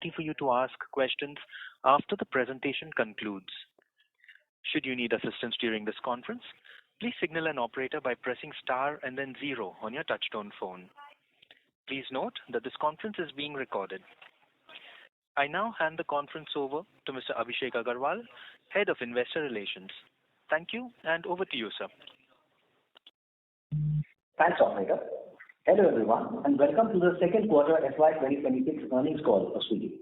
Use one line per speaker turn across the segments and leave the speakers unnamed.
opportunity for you to ask questions after the presentation concludes. Should you need assistance during this conference, please signal an operator by pressing star and then 0 on your touchtone phone. Please note that this conference is being recorded. I now hand the conference over to Mr. Abhishek Agarwal, Head of Investor Relations. Thank you, and over to you, sir.
Thanks, operator. Hello, everyone, and welcome to the second quarter FY26 earnings call for Swiggy.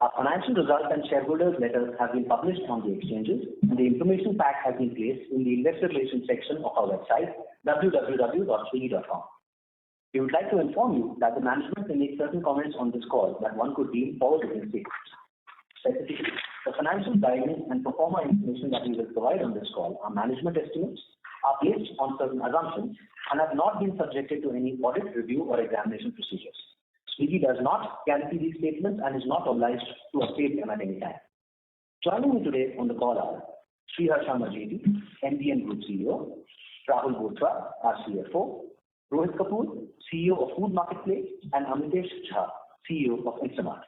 Our financial results and shareholders' letters have been published on the exchanges, and the information pack has been placed in the investor relations section of our website, www.swiggy.com. We would like to inform you that the management will make certain comments on this call that one could deem forward-looking statements. Specifically, the financial guidance and pro forma information that we will provide on this call are management estimates, are based on certain assumptions, and have not been subjected to any audit, review, or examination procedures. Swiggy does not guarantee these statements and is not obliged to update them at any time. Joining me today on the call are Sriharsha Majety, MD and Group CEO, Rahul Bothra, our CFO, Rohit Kapoor, CEO of Food Marketplace, and Amitesh Jha, CEO of Instamart.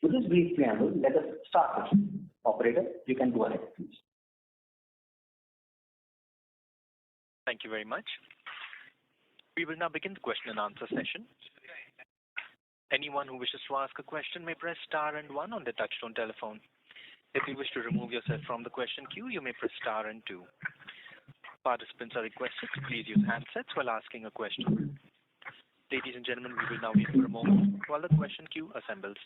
With this brief preamble, let us start with you. Operator, you can go ahead, please.
Thank you very much. We will now begin the question and answer session. Anyone who wishes to ask a question may press star and 1 on the touchtone telephone. If you wish to remove yourself from the question queue, you may press star and 2. Participants are requested to please use handsets while asking a question. Ladies and gentlemen, we will now wait for a moment while the question queue assembles.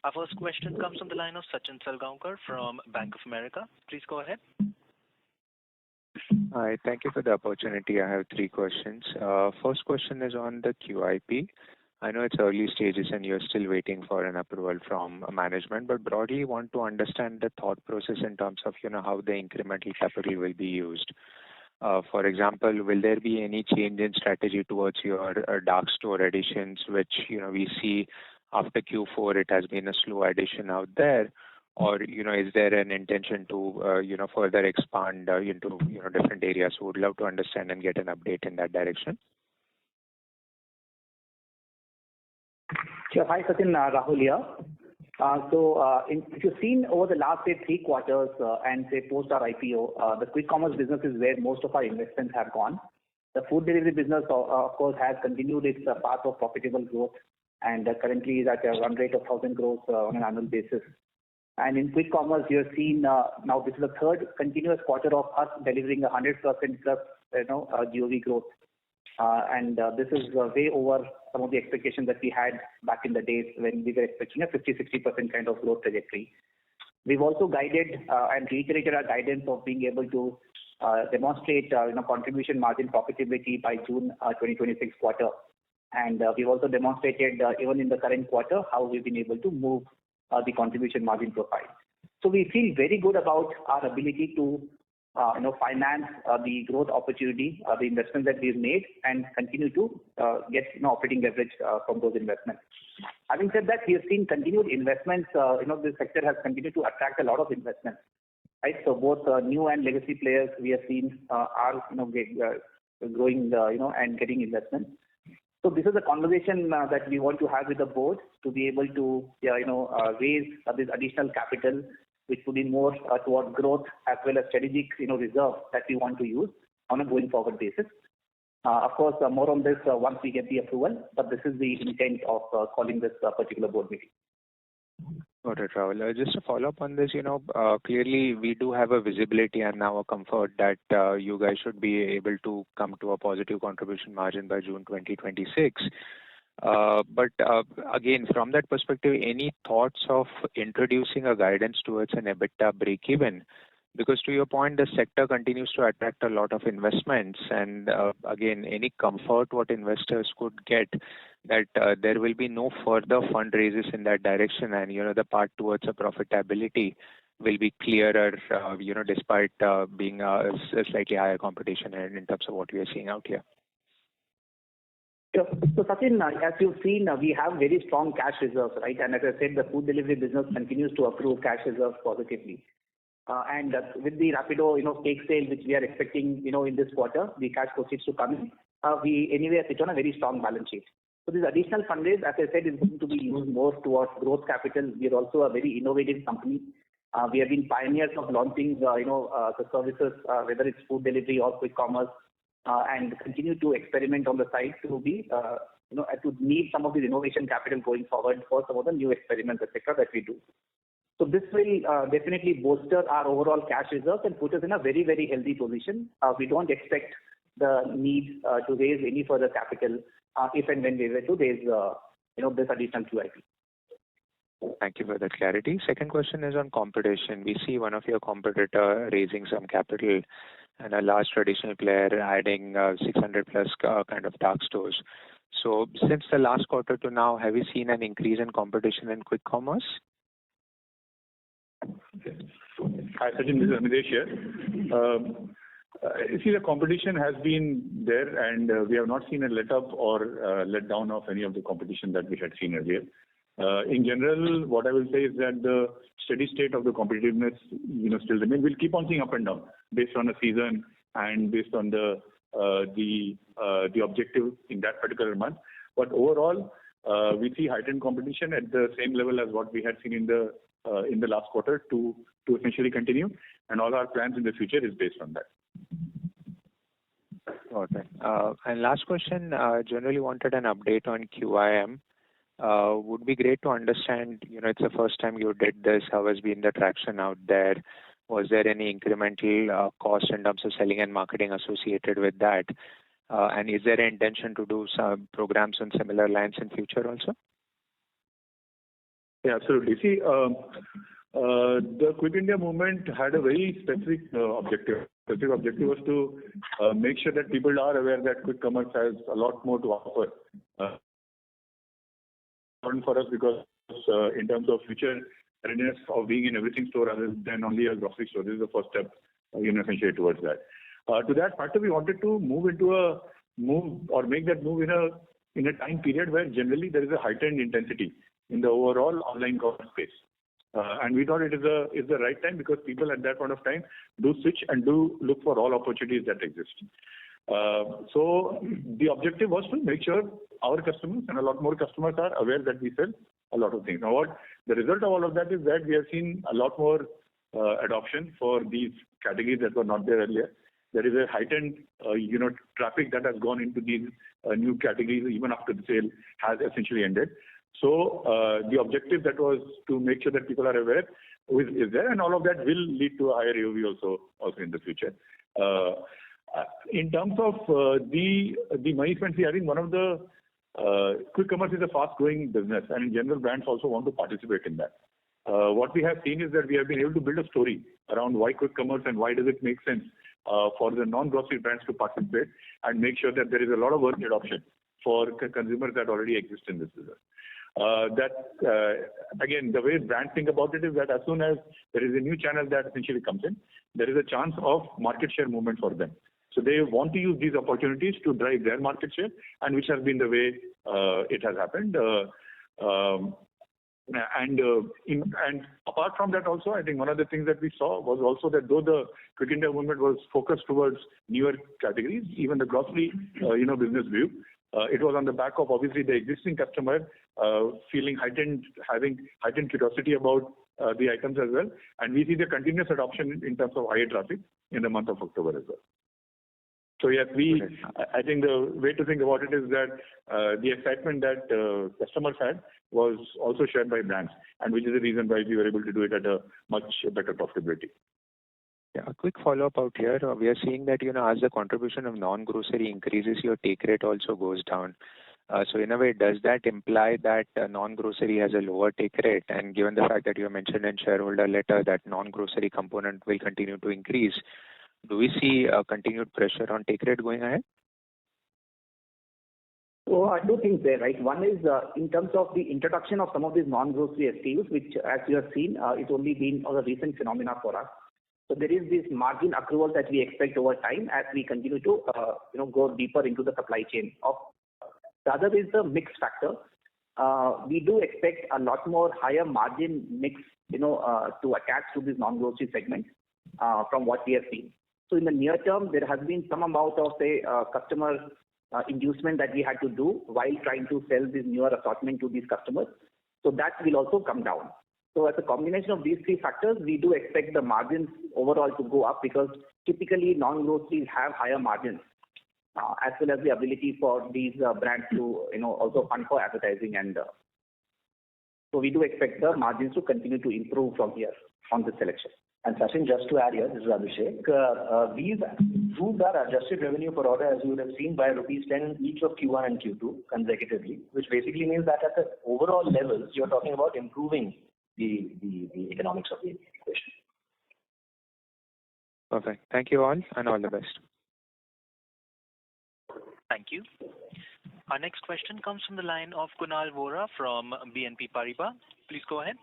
Our first question comes from the line of Sachin Salgaonkar from Bank of America. Please go ahead.
Hi, thank you for the opportunity. I have 3 questions. First question is on the QIP. I know it's early stages and you're still waiting for an approval from management, but broadly want to understand the thought process in terms of how the incremental capital will be used. For example, will there be any change in strategy towards your dark store additions, which we see after Q4 it has been a slow addition out there, or is there an intention to further expand into different areas? So would love to understand and get an update in that direction.
Sure. Hi, Sachin. Rahul here. If you've seen over the last 3 quarters and post our IPO, the quick commerce business is where most of our investments have gone. The food delivery business, of course, has continued its path of profitable growth and currently is at a run rate of 1,000 crores on an annual basis. And in quick commerce, you have seen now this is the 3rd continuous quarter of us delivering 100% plus GOV growth. And this is way over some of the expectations that we had back in the days when we were expecting a 50-60% kind of growth trajectory. We've also guided and reiterated our guidance of being able to demonstrate contribution margin profitability by June 2026 quarter. And we've also demonstrated even in the current quarter how we've been able to move the contribution margin profile. So we feel very good about our ability to finance the growth opportunity, the investments that we've made, and continue to get operating leverage from those investments. Having said that, we have seen continued investments. This sector has continued to attract a lot of investments. Right, so both new and legacy players we have seen are growing and getting investments. So this is a conversation that we want to have with the board to be able to raise this additional capital, which would be more toward growth as well as strategic reserve that we want to use on a going forward basis. Of course, more on this once we get the approval, but this is the intent of calling this particular board meeting.
Got it, Rahul. Just to follow up on this, clearly we do have a visibility and now a comfort that you guys should be able to come to a positive contribution margin by June 2026. But again, from that perspective, any thoughts of introducing a guidance towards an EBITDA break-even? Because to your point, the sector continues to attract a lot of investments, and again, any comfort what investors could get that there will be no further fundraisers in that direction, and the path towards a profitability will be clearer, despite being a slightly higher competition in terms of what we are seeing out here.
So Sachin, as you've seen, we have very strong cash reserves, right? And as I said, the food delivery business continues to accrue cash reserves positively. And with the Rapido, stake sale, which we are expecting, in this quarter, the cash proceeds to come in, we anyway sit on a very strong balance sheet. So this additional fundraise, as I said, is going to be used more towards growth capital. We are also a very innovative company. We have been pioneers of launching, the services, whether it's food delivery or quick commerce, and continue to experiment on the side to be, to need some of this innovation capital going forward for some of the new experiments, etc., that we do. So this will definitely bolster our overall cash reserves and put us in a very, very healthy position. We don't expect the need to raise any further capital if and when we were to raise, this additional QIP.
Thank you for that clarity. Second question is on competition. We see one of your competitor raising some capital and a large traditional player adding 600 plus kind of dark stores. So since the last quarter to now, have you seen an increase in competition in quick commerce?
Hi, Sachin, this is Amidesh here. You see, the competition has been there, and we have not seen a let up or let down of any of the competition that we had seen earlier. In general, what I will say is that the steady state of the competitiveness, still remains. We'll keep on seeing up and down based on a season and based on the objective in that particular month. But overall, we see heightened competition at the same level as what we had seen in the last quarter to essentially continue, and all our plans in the future is based on that.
Okay. And last question, generally wanted an update on QIM. Would be great to understand, it's the first time you did this. How has been the traction out there? Was there any incremental cost in terms of selling and marketing associated with that? And is there an intention to do some programs on similar lines in future also?
Yeah, absolutely. See, the Quit India movement had a very specific objective. The specific objective was to make sure that people are aware that quick commerce has a lot more to offer. Important for us because in terms of future readiness of being in everything store rather than only a grocery store, this is the first step, essentially towards that. To that factor, we wanted to make that move in a time period where generally there is a heightened intensity in the overall online commerce space. And we thought it is the right time because people at that point of time do switch and do look for all opportunities that exist. So the objective was to make sure our customers and a lot more customers are aware that we sell a lot of things. Now, what the result of all of that is that we have seen a lot more adoption for these categories that were not there earlier. There is a heightened, traffic that has gone into these new categories even after the sale has essentially ended. So the objective that was to make sure that people are aware is there, and all of that will lead to a higher AOV also in the future. In terms of the money spent, I think one of the quick commerce is a fast-growing business, and in general, brands also want to participate in that. What we have seen is that we have been able to build a story around why quick commerce and why does it make sense for the non-grocery brands to participate and make sure that there is a lot of early adoption for consumers that already exist in this business. Again, the way brands think about it is that as soon as there is a new channel that essentially comes in, there is a chance of market share movement for them. So they want to use these opportunities to drive their market share, and which has been the way it has happened. And apart from that also, I think one of the things that we saw was also that though the Quick India movement was focused towards newer categories, even the grocery, business grew. It was on the back of obviously the existing customer having heightened curiosity about the items as well, and we see the continuous adoption in terms of higher traffic in the month of October as well. So yes, I think the way to think about it is that the excitement that customers had was also shared by brands, and which is the reason why we were able to do it at a much better profitability.
Yeah, a quick follow-up out here. We are seeing that, as the contribution of non-grocery increases, your take rate also goes down. So in a way, does that imply that non-grocery has a lower take rate? And given the fact that you mentioned in shareholder letter that non-grocery component will continue to increase, do we see a continued pressure on take rate going ahead?
So two things there, right? One is in terms of the introduction of some of these non-grocery SKUs, which as you have seen, it's only been a recent phenomena for us. So there is this margin accrual that we expect over time as we continue to go deeper into the supply chain. The other is the mix factor. We do expect a lot more higher margin mix to attach to this non-grocery segment. from what we have seen. So in the near term, there has been some amount of, say, customer inducement that we had to do while trying to sell this newer assortment to these customers. So that will also come down. So as a combination of these three factors, we do expect the margins overall to go up because typically non-groceries have higher margins, as well as the ability for these brands to, also fund for advertising. And so we do expect the margins to continue to improve from here on this selection.
And Sachin, just to add here, this is Abhishek. We've improved our adjusted revenue per order, as you would have seen, by rupees 10 each of Q1 and Q2 consecutively, which basically means that at the overall levels, you're talking about improving the economics of the equation.
Perfect. Thank you all, and all the best.
Thank you. Our next question comes from the line of Kunal Vora from BNP Paribas. Please go ahead.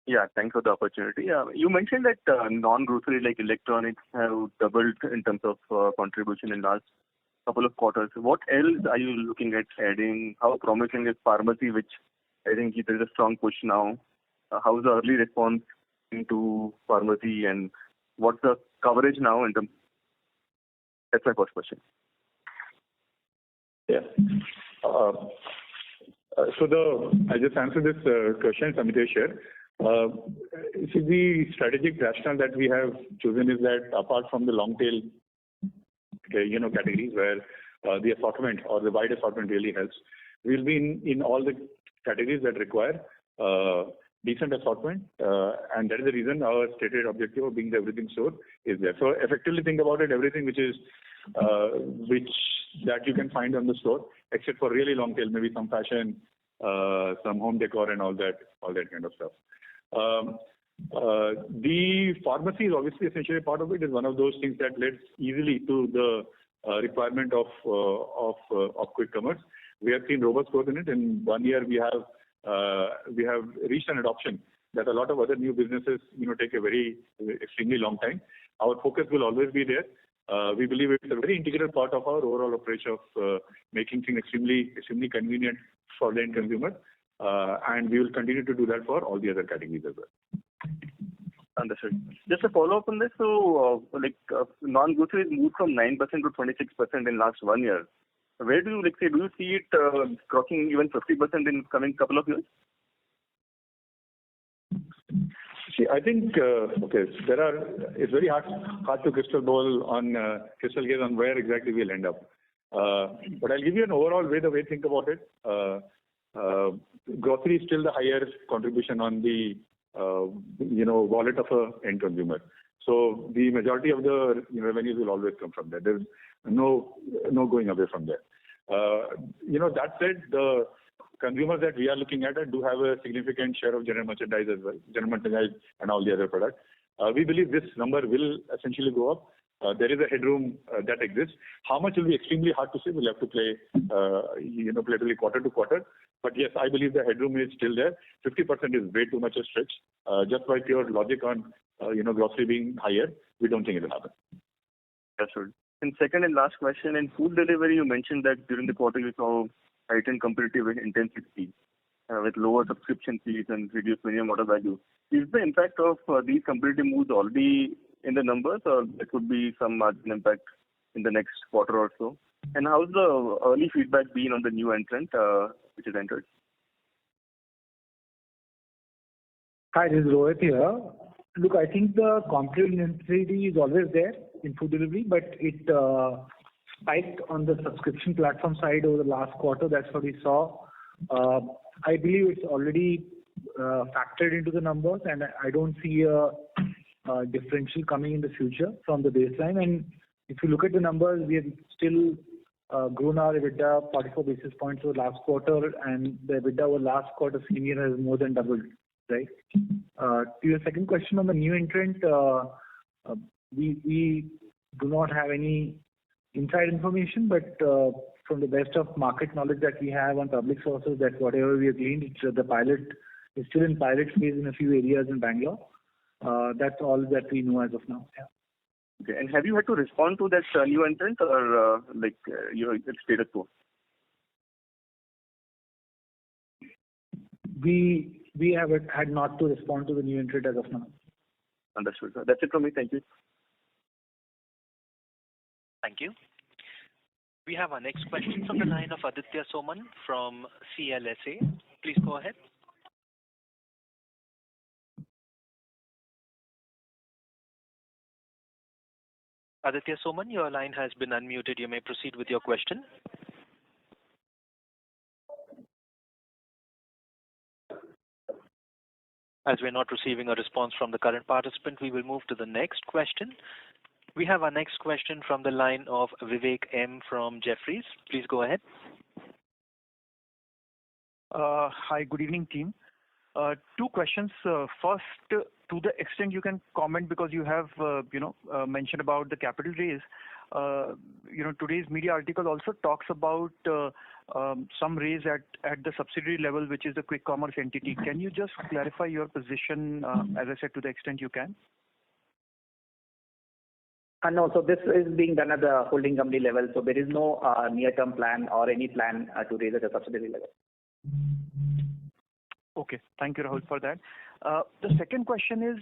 Yeah, thanks for the opportunity. You mentioned that non-grocery like electronics have doubled in terms of contribution in last couple of quarters. What else are you looking at adding? How promising is pharmacy, which I think there is a strong push now? How's the early response into pharmacy, and what's the coverage now in terms? That's my first question.
Yeah. I just answered this question, Samitesh here. See, the strategic rationale that we have chosen is that apart from the long tail, categories where the assortment or the wide assortment really helps, we'll be in all the categories that require decent assortment, and that is the reason our stated objective of being the everything store is there. So effectively think about it, everything which that you can find on the store, except for really long tail, maybe some fashion, some home decor and all that kind of stuff. The pharmacy is obviously essentially part of it. Is one of those things that leads easily to the requirement of quick commerce. We have seen robust growth in it. In 1 year, we have reached an adoption that a lot of other new businesses, take a very extremely long time. Our focus will always be there. We believe it's a very integral part of our overall approach of making things extremely convenient for the end consumer. And we will continue to do that for all the other categories as well.
Understood. Just a follow-up on this. So, non-grocery moved from 9% to 26% in last 1 year. Where do you see it crossing even 50% in coming couple of years?
See, I think it's very hard to crystal gaze on where exactly we'll end up. But I'll give you an overall way to think about it. Grocery is still the higher contribution on the wallet of a end consumer. So the majority of the revenues will always come from there. There's no going away from there. That said, the consumers that we are looking at do have a significant share of general merchandise as well, general merchandise and all the other products. We believe this number will essentially go up. There is a headroom that exists. How much will be extremely hard to say. We'll have to play, play quarter to quarter. But yes, I believe the headroom is still there. 50% is way too much a stretch. Just by pure logic on, grocery being higher, we don't think it will happen.
That's good. And second and last question, in food delivery, you mentioned that during the quarter you saw heightened competitive intensity with lower subscription fees and reduced minimum order value. Is the impact of these competitive moves already in the numbers, or there could be some margin impact in the next quarter or so? And how's the early feedback been on the new entrant which has entered?
Hi, this is Rohit here. Look, I think the competitive intensity is always there in food delivery, but it spiked on the subscription platform side over the last quarter. That's what we saw. I believe it's already factored into the numbers, and I don't see a differential coming in the future from the baseline. And if you look at the numbers, we have still grown our EBITDA 44 basis points over last quarter, and the EBITDA over last quarter senior has more than doubled, right? To your second question on the new entrant, we do not have any inside information, but from the best of market knowledge that we have on public sources, that whatever we have gleaned, the pilot is still in pilot phase in a few areas in Bangalore. That's all that we know as of now. Yeah.
Okay. And have you had to respond to that new entrant, or it's status quo?
We have had not to respond to the new entrant as of now.
Understood, sir. That's it from me. Thank you.
Thank you. We have our next question from the line of Aditya Soman from CLSA. Please go ahead. Aditya Soman, your line has been unmuted. You may proceed with your question. As we're not receiving a response from the current participant, we will move to the next question. We have our next question from the line of Vivek M. from Jefferies. Please go ahead.
Hi, good evening, team. Two questions. First, to the extent you can comment, because you have, mentioned about the capital raise. Today's media article also talks about some raise at the subsidiary level, which is the quick commerce entity. Can you just clarify your position, as I said, to the extent you can?
No, so this is being done at the holding company level, so there is no near-term plan or any plan to raise at the subsidiary level.
Okay, thank you, Rahul, for that. The second question is,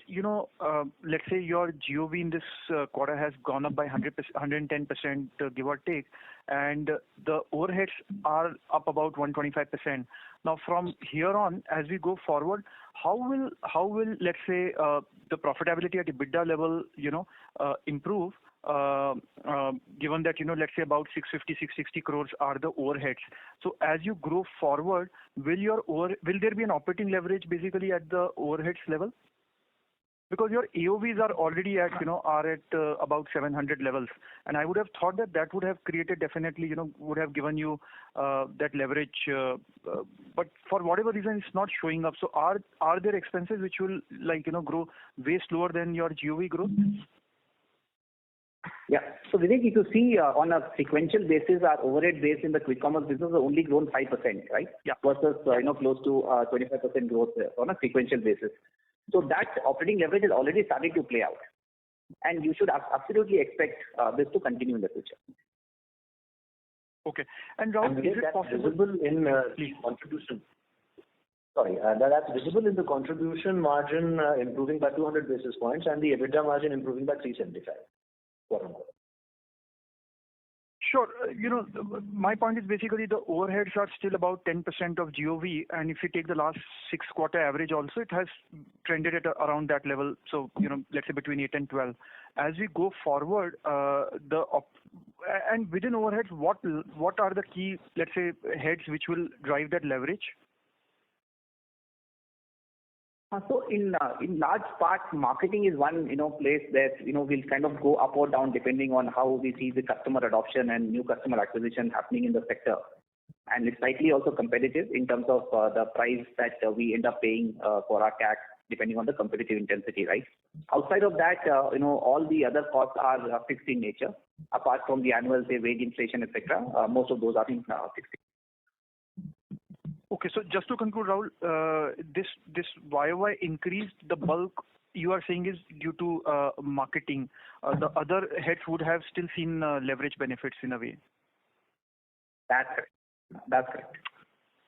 let's say your GOV in this quarter has gone up by 110%, give or take, and the overheads are up about 125%. Now, from here on, as we go forward, how will let's say the profitability at EBITDA level, improve? Given that let's say about 650-660 crores are the overheads. So as you grow forward, will there be an operating leverage basically at the overheads level? Because your AOVs are already at about 700 levels, and I would have thought that would have created definitely would have given you that leverage. But for whatever reason, it's not showing up. So are there expenses which will grow way slower than your GOV growth?
Yeah. So Vivek, if you see on a sequential basis, our overhead base in the quick commerce business has only grown 5%, right?
Yeah.
Versus close to 25% growth on a sequential basis. So that operating leverage is already starting to play out, and you should absolutely expect this to continue in the future.
Okay. And Rahul, is it possible?
Visible in contribution. Sorry, that's visible in the contribution margin improving by 200 basis points and the EBITDA margin improving by 375.
Sure. My point is basically the overheads are still about 10% of GOV, and if you take the last 6-quarter average also, it has trended at around that level. So, let's say between 8 and 12. As we go forward, and within overheads, what are the key, let's say, heads which will drive that leverage?
So in large part, marketing is one place that will kind of go up or down depending on how we see the customer adoption and new customer acquisition happening in the sector, and it's slightly also competitive in terms of the price that we end up paying for our CAC depending on the competitive intensity, right? Outside of that, all the other costs are fixed in nature. Apart from the annual wage inflation, etc., most of those are fixed.
Okay, so just to conclude, Rahul, this YOY increase, the bulk you are saying is due to marketing. The other heads would have still seen leverage benefits in a way.
That's correct.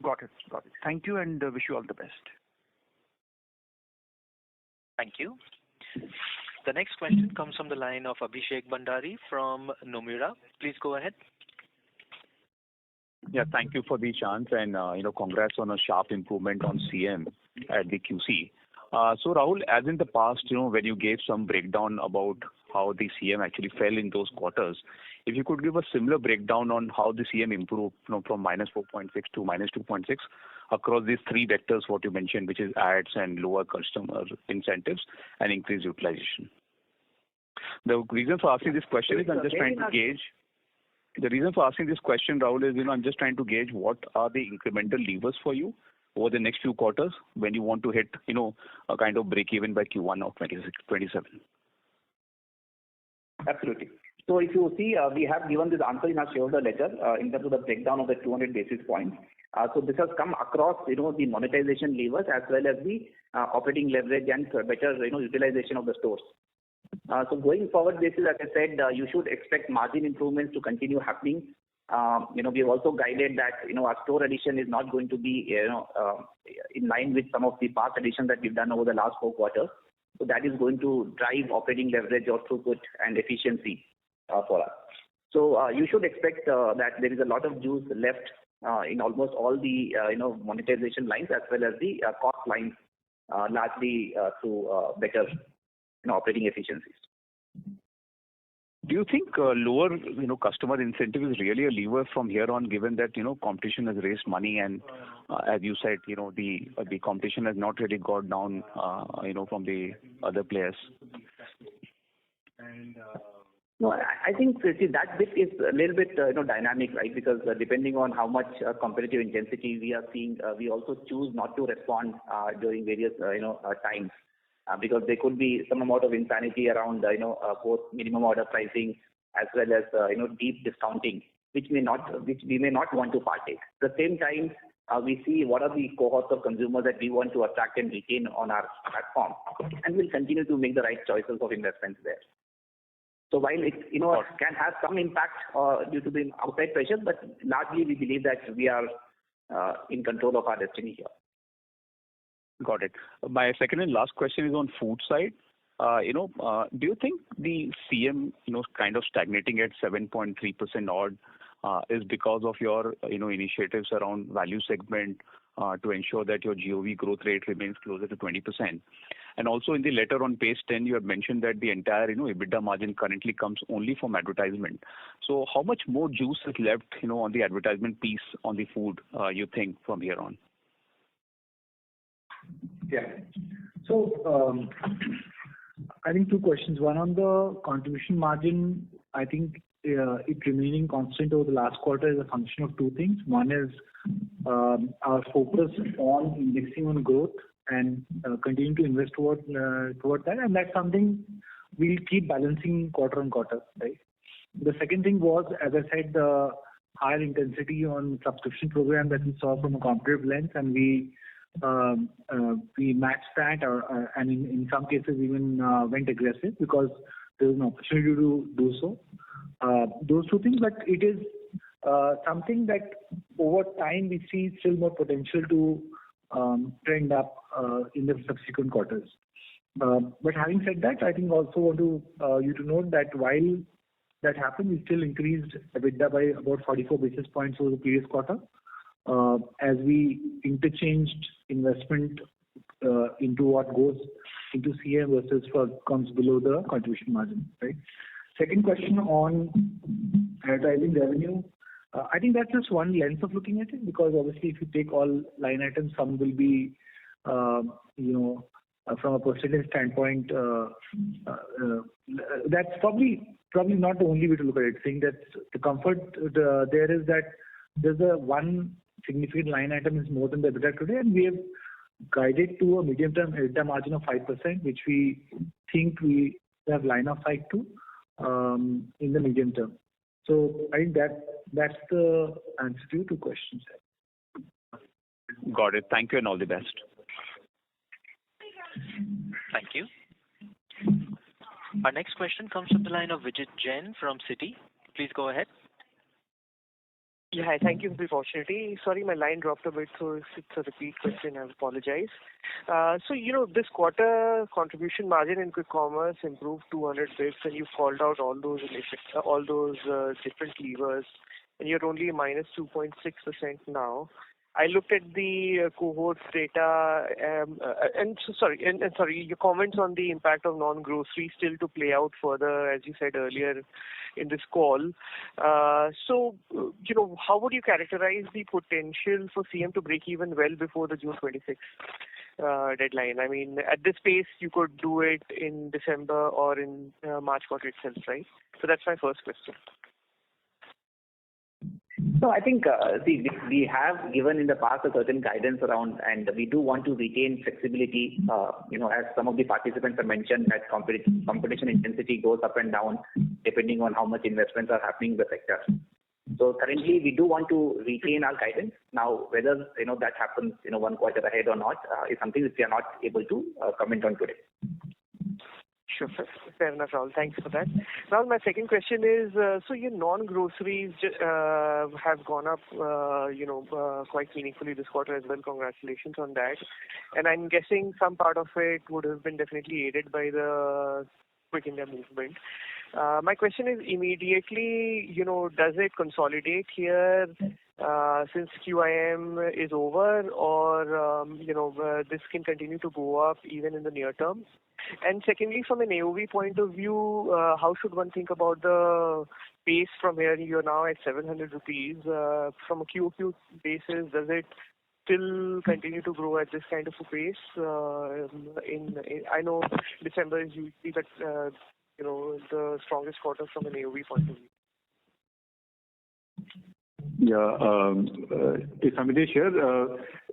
Got it. Thank you, and wish you all the best.
Thank you. The next question comes from the line of Abhishek Bhandari from Nomura. Please go ahead.
Yeah, thank you for the chance, and congrats on a sharp improvement on CM at the QC. So Rahul, as in the past, when you gave some breakdown about how the CM actually fell in those quarters, if you could give a similar breakdown on how the CM improved from -4.6 to -2.6 across these three vectors, what you mentioned, which is ads and lower customer incentives and increased utilization. The reason for asking this question is I'm just trying to gauge. The reason for asking this question, Rahul, is I'm just trying to gauge what are the incremental levers for you over the next few quarters when you want to hit a kind of break even by Q1 of 27.
Absolutely. So if you see, we have given this answer in our shareholder letter in terms of the breakdown of the 200 basis points. So this has come across the monetization levers as well as the operating leverage and better utilization of the stores. So going forward basis, as I said, you should expect margin improvements to continue happening. We have also guided that our store addition is not going to be in line with some of the past additions that we've done over the last 4 quarters. So that is going to drive operating leverage or throughput and efficiency for us. So you should expect that there is a lot of juice left in almost all the monetization lines as well as the cost lines, largely through better operating efficiencies.
Do you think lower customer incentive is really a lever from here on, given that competition has raised money and as you said the competition has not really got down from the other players?
No, I think that bit is a little bit dynamic, right? Because depending on how much competitive intensity we are seeing, we also choose not to respond during various times. Because there could be some amount of insanity around both minimum order pricing as well as deep discounting, which we may not want to partake. At the same time, we see what are the cohorts of consumers that we want to attract and retain on our platform, and we'll continue to make the right choices of investments there. So while it can have some impact due to the outside pressures, but largely we believe that we are in control of our destiny here.
Got it. My second and last question is on food side. Do you think the CM, kind of stagnating at 7.3% odd, is because of your, initiatives around value segment to ensure that your GOV growth rate remains closer to 20%? And also in the letter on page 10, you have mentioned that the entire, EBITDA margin currently comes only from advertisement. So how much more juice is left, on the advertisement piece on the food, you think from here on?
Yeah. So I think two questions. One on the contribution margin. I think it remaining constant over the last quarter is a function of two things. One is our focus on indexing on growth and continuing to invest toward that, and that's something we'll keep balancing quarter on quarter, right? The second thing was, as I said, the higher intensity on subscription program that we saw from a competitive lens, and we matched that, and in some cases even went aggressive because there was an opportunity to do so. Those two things, but it is something that over time we see still more potential to trend up in the subsequent quarters. But having said that, I think also want to you to note that while that happened, we still increased EBITDA by about 44 basis points over the previous quarter, as we interchanged investment into what goes into CM versus what comes below the contribution margin, right? Second question on advertising revenue. I think that's just one lens of looking at it, because obviously if you take all line items, some will be, from a percentage standpoint, that's probably not the only way to look at it. Saying that the comfort there is that there's a one significant line item is more than the EBITDA today, and we have guided to a medium-term EBITDA margin of 5%, which we think we have line of sight to in the medium term. So I think that's the answer to your two questions.
Got it. Thank you and all the best.
Thank you. Our next question comes from the line of Vijit Jain from Citi. Please go ahead.
Yeah, hi. Thank you for the opportunity. Sorry, my line dropped a bit, so if it's a repeat question, I apologize. So, this quarter contribution margin in quick commerce improved 200 basis, and you called out all those different levers, and you're only minus 2.6% now. I looked at the cohort data, sorry, your comments on the impact of non-grocery still to play out further, as you said earlier in this call. So, how would you characterize the potential for CM to break even well before the June 26 deadline? I mean, at this pace, you could do it in December or in March quarter itself, right? So that's my first question.
So I think we have given in the past a certain guidance around, and we do want to retain flexibility. As some of the participants have mentioned, that competition intensity goes up and down depending on how much investments are happening in the sector. So currently, we do want to retain our guidance. Now, whether that happens 1 quarter ahead or not is something which we are not able to comment on today.
Sure. Fair enough, Rahul. Thanks for that. Rahul, my second question is, so your non-groceries have gone up, quite meaningfully this quarter as well. Congratulations on that. And I'm guessing some part of it would have been definitely aided by the Quick India movement. My question is immediately, does it consolidate here since QIM is over, or this can continue to go up even in the near term? And secondly, from an AOV point of view, how should one think about the pace from here? You're now at 700 rupees. From a QOQ basis, does it still continue to grow at this kind of a pace? I know December is usually the strongest quarter from an AOV point of view.
Yeah, it's Amidesh here.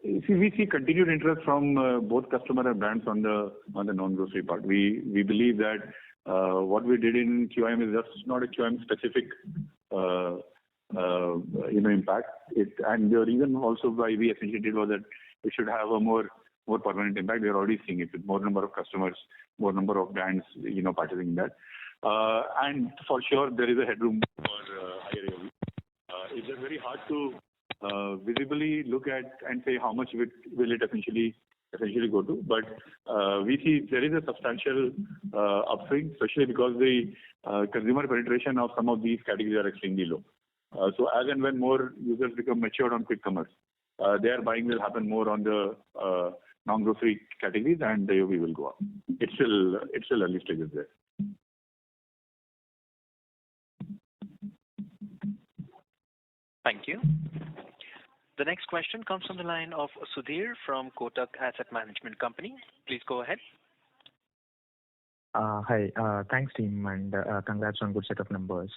We see continued interest from both customer and brands on the non-grocery part. We believe that what we did in QIM is just not a QIM specific impact. And the reason also why we essentially did was that we should have a more permanent impact. We are already seeing it with more number of customers, more number of brands, participating in that. And for sure, there is a headroom for higher AOV. It's just very hard to visibly look at and say how much will it essentially go to. But we see there is a substantial upswing, especially because the consumer penetration of some of these categories are extremely low. So as and when more users become matured on quick commerce, their buying will happen more on the non-grocery categories, and the AOV will go up. It's still early stages there.
Thank you. The next question comes from the line of Sudhir from Kotak Asset Management Company. Please go ahead.
Hi. Thanks, team, and congrats on good set of numbers.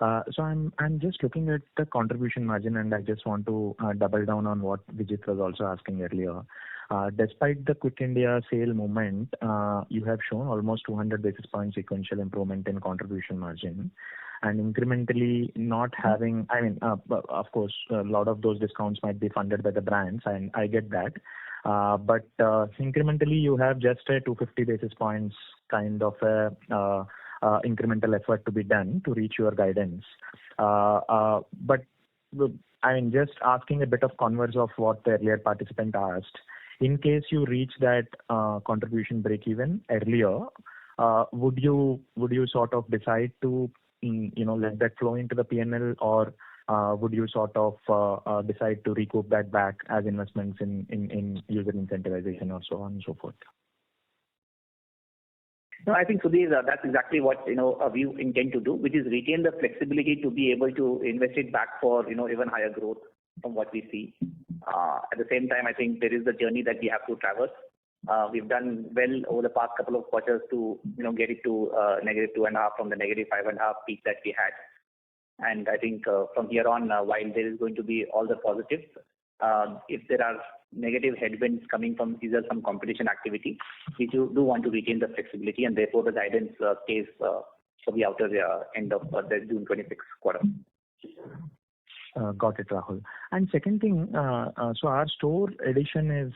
So I'm just looking at the contribution margin, and I just want to double down on what Vijit was also asking earlier. Despite the Quick India sale movement, you have shown almost 200 basis point sequential improvement in contribution margin. And incrementally not having, of course, a lot of those discounts might be funded by the brands, and I get that. But incrementally, you have just a 250 basis points kind of a incremental effort to be done to reach your guidance. But just asking a bit of converse of what the earlier participant asked. In case you reach that contribution break even earlier, would you sort of decide to let that flow into the PNL, or would you sort of decide to recoup that back as investments in user incentivization or so on and so forth?
No, I think, Sudhir, that's exactly what we intend to do, which is retain the flexibility to be able to invest it back for even higher growth from what we see. At the same time, I think there is a journey that we have to traverse. We've done well over the past couple of quarters to get it to -2.5 from the -5.5 peak that we had. And I think from here on, while there is going to be all the positives, if there are negative headwinds coming from either some competition activity, we do want to retain the flexibility, and therefore the guidance stays for the outer end of the June 26 quarter.
Got it, Rahul. And second thing, so our store addition is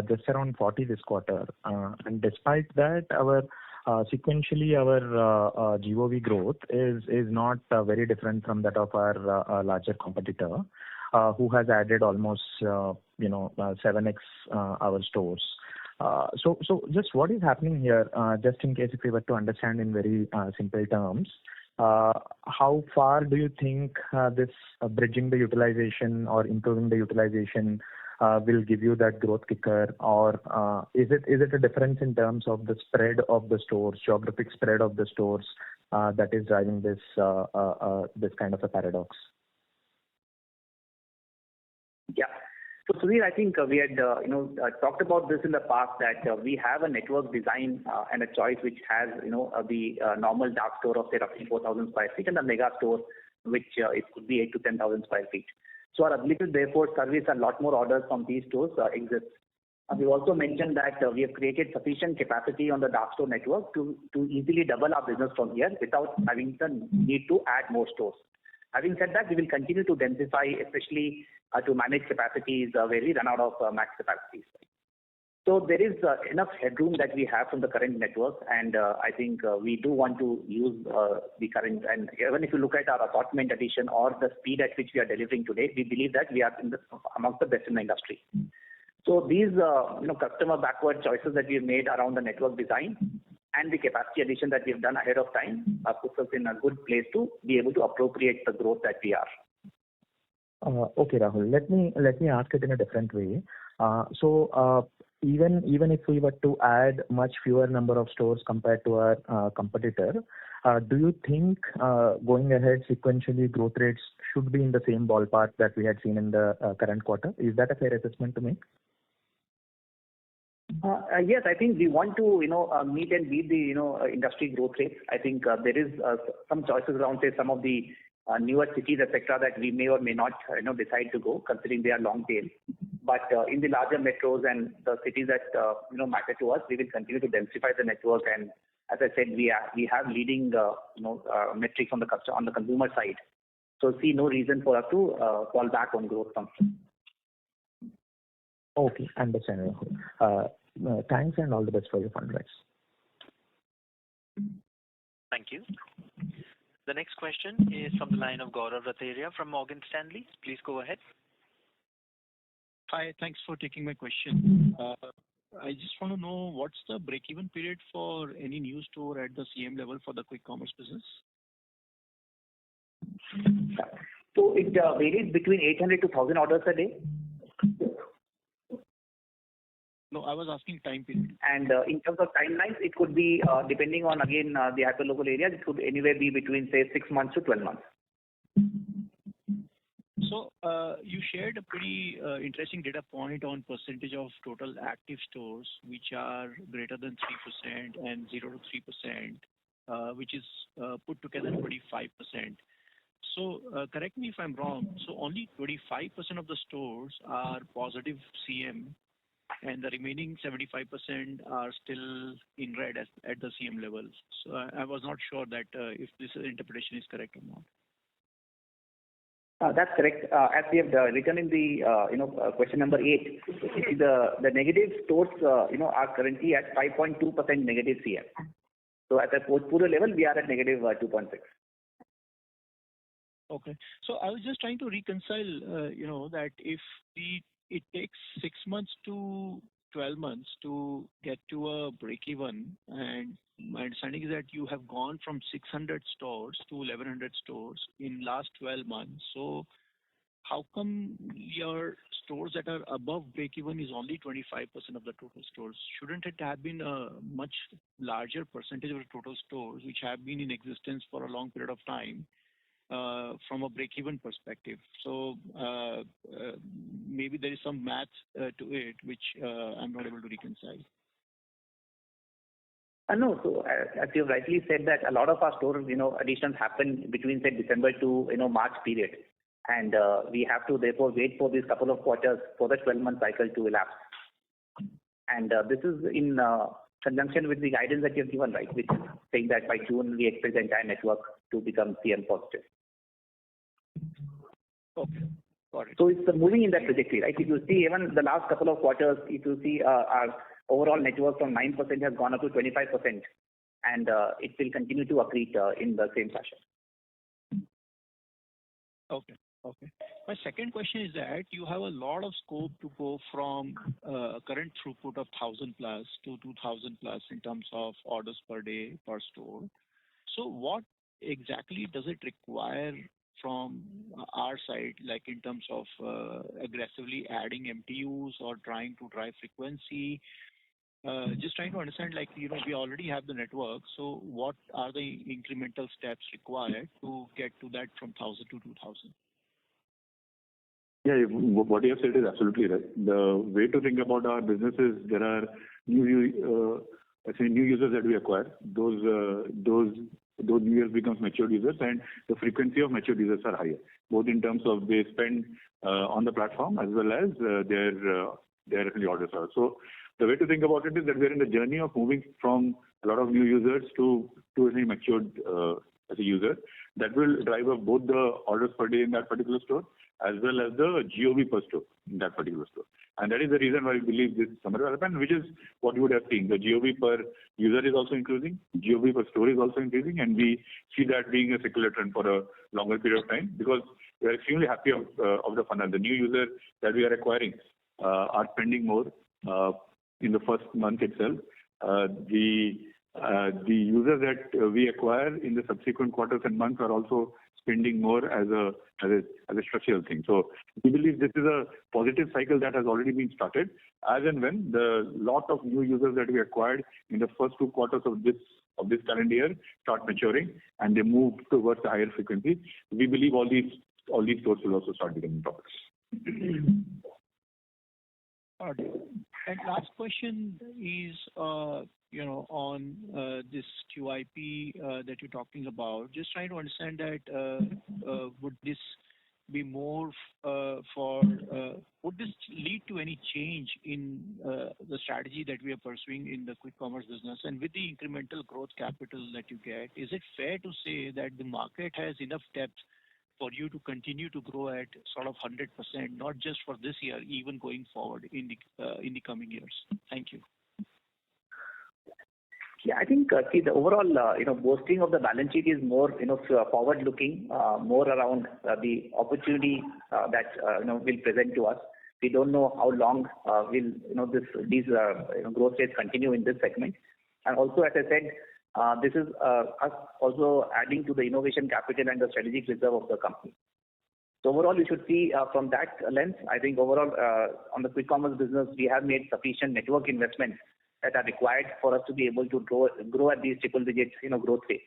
just around 40 this quarter. And despite that, our sequentially our GOV growth is not very different from that of our larger competitor, who has added almost 7x our stores. So just what is happening here? Just in case if we were to understand in very simple terms. How far do you think this bridging the utilization or improving the utilization will give you that growth kicker, or is it a difference in terms of the spread of the stores, geographic spread of the stores that is driving this kind of a paradox?
Yeah. So Sudhir, I think we had talked about this in the past, that we have a network design and a choice which has the normal dark store of say roughly 4,000 square feet and a mega store which it could be 8 to 10,000 square feet. So our ability to therefore service a lot more orders from these stores exists. We've also mentioned that we have created sufficient capacity on the dark store network to easily double our business from here without having the need to add more stores. Having said that, we will continue to densify, especially to manage capacities where we run out of max capacities. So there is enough headroom that we have from the current network, and I think we do want to use the current. And even if you look at our assortment addition or the speed at which we are delivering today, we believe that we are amongst the best in the industry. So these customer backward choices that we have made around the network design and the capacity addition that we have done ahead of time puts us in a good place to be able to appropriate the growth that we are.
Okay, Rahul. Let me ask it in a different way. Even if we were to add much fewer number of stores compared to our competitor, do you think going ahead sequentially growth rates should be in the same ballpark that we had seen in the current quarter? Is that a fair assessment to make?
Yes, I think we want to meet and beat the industry growth rates. I think there is some choices around, say, some of the newer cities, etc., that we may or may not decide to go, considering they are long tail. But in the larger metros and the cities that matter to us, we will continue to densify the network. And as I said, we have leading metrics on the consumer side. So see no reason for us to fall back on growth function.
Okay, understand. Thanks and all the best for your fundraise.
Thank you. The next question is from the line of Gaurav Rateria from Morgan Stanley. Please go ahead.
Hi, thanks for taking my question. I just want to know what's the break-even period for any new store at the CM level for the quick commerce business?
So it varies between 800 to 1,000 orders a day.
No, I was asking time period.
And in terms of timelines, it could be, depending on, again, the hyperlocal areas, it could anywhere be between, say, 6 months to 12 months.
So you shared a pretty interesting data point on percentage of total active stores, which are greater than 3% and 0 to 3%, which is put together 25%. So correct me if I'm wrong. So only 25% of the stores are positive CM, and the remaining 75% are still in red at the CM level. So I was not sure that if this interpretation is correct or not.
That's correct. As we have written in the question number 8, the negative stores are currently at 5.2% negative CM. So at a portfolio level, we are at negative 2.6.
Okay. So I was just trying to reconcile, that if it takes 6 months to 12 months to get to a break-even, and my understanding is that you have gone from 600 stores to 1,100 stores in last 12 months. So how come your stores that are above break-even is only 25% of the total stores? Shouldn't it have been a much larger percentage of the total stores which have been in existence for a long period of time? From a break-even perspective. So maybe there is some math to it which I'm not able to reconcile.
No, so as you rightly said that a lot of our store additions happen between, say, December to March period, and we have to therefore wait for these couple of quarters for the 12-month cycle to elapse. And this is in conjunction with the guidance that you have given, right, which is saying that by June we expect the entire network to become CM positive.
Okay, got it.
So it's moving in that trajectory, right? If you see even the last couple of quarters, if you see our overall network from 9% has gone up to 25%, and it will continue to accrete in the same fashion.
Okay. My second question is that you have a lot of scope to go from current throughput of 1,000 plus to 2,000 plus in terms of orders per day per store. So what exactly does it require from our side, like in terms of aggressively adding MTUs or trying to drive frequency? Just trying to understand, we already have the network, so what are the incremental steps required to get to that from 1,000 to 2,000?
Yeah, what you have said is absolutely right. The way to think about our business is there are new users that we acquire. Those new users becomes matured users, and the frequency of matured users are higher, both in terms of they spend on the platform as well as their orders are. So the way to think about it is that we're in the journey of moving from a lot of new users to a matured as a user. That will drive up both the orders per day in that particular store as well as the GOV per store in that particular store. And that is the reason why we believe this summer will happen, which is what you would have seen. The GOV per user is also increasing, GOV per store is also increasing, and we see that being a secular trend for a longer period of time because we are extremely happy of the funnel. The new users that we are acquiring are spending more in the first month itself. The users that we acquire in the subsequent quarters and months are also spending more as a structural thing. So we believe this is a positive cycle that has already been started. As and when the lot of new users that we acquired in the first 2 quarters of this calendar year start maturing and they move towards the higher frequency, we believe all these stores will also start becoming profitable.
Okay. And last question is, on this QIP that you're talking about. Just trying to understand that would this be more would this lead to any change in the strategy that we are pursuing in the quick commerce business? And with the incremental growth capital that you get, is it fair to say that the market has enough depth for you to continue to grow at sort of 100%, not just for this year, even going forward in the coming years? Thank you.
Yeah, I think the overall boosting of the balance sheet is more forward looking, more around the opportunity that will present to us. We don't know how long will these growth rates continue in this segment. And also, as I said, this is us also adding to the innovation capital and the strategic reserve of the company. So overall, you should see from that lens. I think overall on the quick commerce business, we have made sufficient network investments that are required for us to be able to grow at these triple digits growth rates.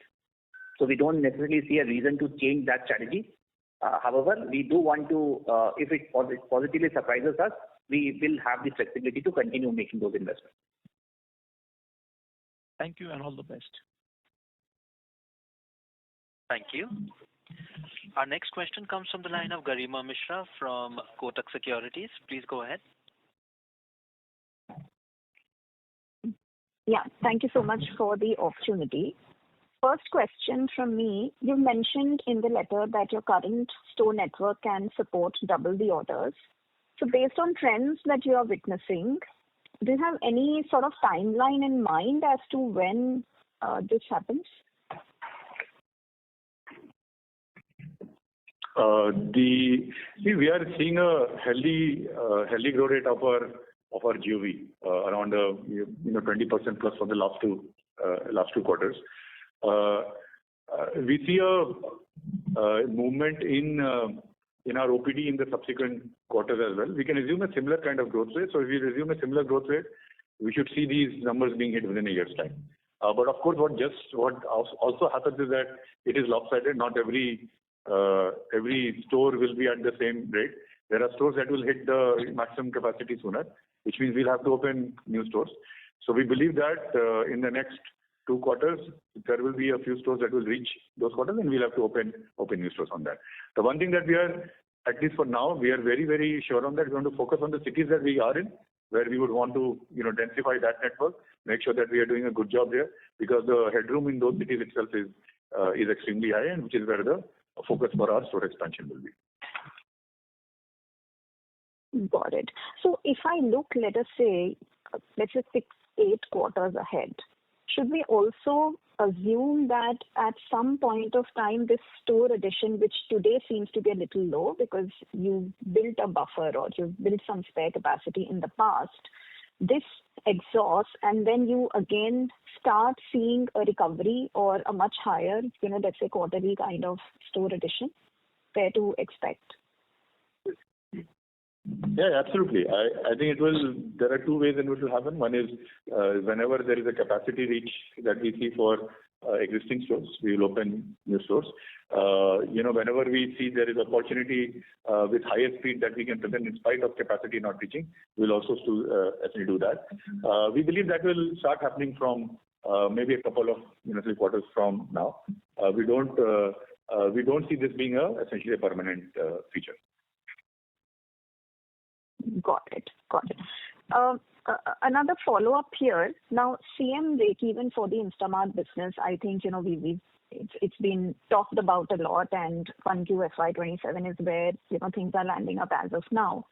So we don't necessarily see a reason to change that strategy. However, we do want to, if it positively surprises us, we will have the flexibility to continue making those investments.
Thank you and all the best.
Thank you. Our next question comes from the line of Garima Mishra from Kotak Securities. Please go ahead.
Yeah, thank you so much for the opportunity. First question from me. You mentioned in the letter that your current store network can support double the orders. So based on trends that you are witnessing, do you have any sort of timeline in mind as to when this happens?
We are seeing a healthy growth rate of our GOV around 20% plus for the last two quarters. We see a movement in our OPD in the subsequent quarters as well. We can assume a similar kind of growth rate. So if we assume a similar growth rate, we should see these numbers being hit within a year's time. But of course, what also happens is that it is lopsided. Not every store will be at the same rate. There are stores that will hit the maximum capacity sooner, which means we'll have to open new stores. So we believe that in the next 2 quarters, there will be a few stores that will reach those quarters, and we'll have to open new stores on that. The one thing that we are, at least for now, we are very, very sure on that. We want to focus on the cities that we are in, where we would want to densify that network, make sure that we are doing a good job there, because the headroom in those cities itself is extremely high, and which is where the focus for our store expansion will be.
Got it. So if I look, let us say 6-8 quarters ahead, should we also assume that at some point of time, this store addition, which today seems to be a little low because you built a buffer or you've built some spare capacity in the past, this exhausts and then you again start seeing a recovery or a much higher, let's say quarterly kind of store addition? Fair to expect?
Yeah, absolutely. I think there are 2 ways in which it will happen. One is whenever there is a capacity reach that we see for existing stores, we will open new stores. Whenever we see there is opportunity with higher speed that we can present in spite of capacity not reaching, we'll also actually do that. We believe that will start happening from maybe a couple of 3 quarters from now. We don't see this being essentially a permanent feature.
Got it. Another follow-up here. Now, CM break-even for the Instamart business, I think, it's been talked about a lot, and Q2FY27 is where, things are landing up as of now.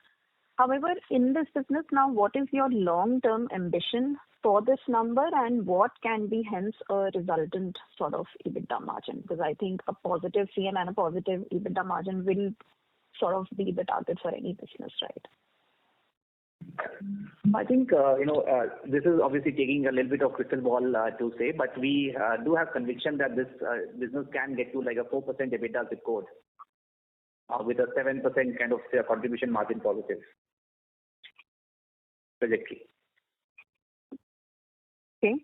However, in this business now, what is your long-term ambition for this number, and what can be hence a resultant sort of EBITDA margin? Because I think a positive CM and a positive EBITDA margin will sort of be the target for any business, right?
I think, this is obviously taking a little bit of crystal ball to say, but we do have conviction that this business can get to like a 4% EBITDA zip code with a 7% kind of contribution margin positive trajectory.
Okay.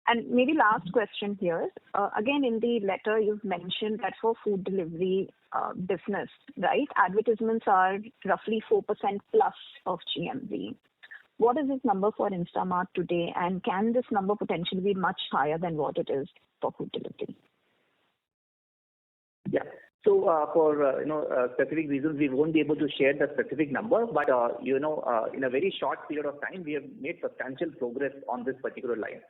And maybe last question here. Again, in the letter, you've mentioned that for food delivery business, right, advertisements are roughly 4% plus of GMV. What is this number for Instamart today, and can this number potentially be much higher than what it is for food delivery?
Yeah. So for specific reasons, we won't be able to share the specific number, but in a very short period of time, we have made substantial progress on this particular line.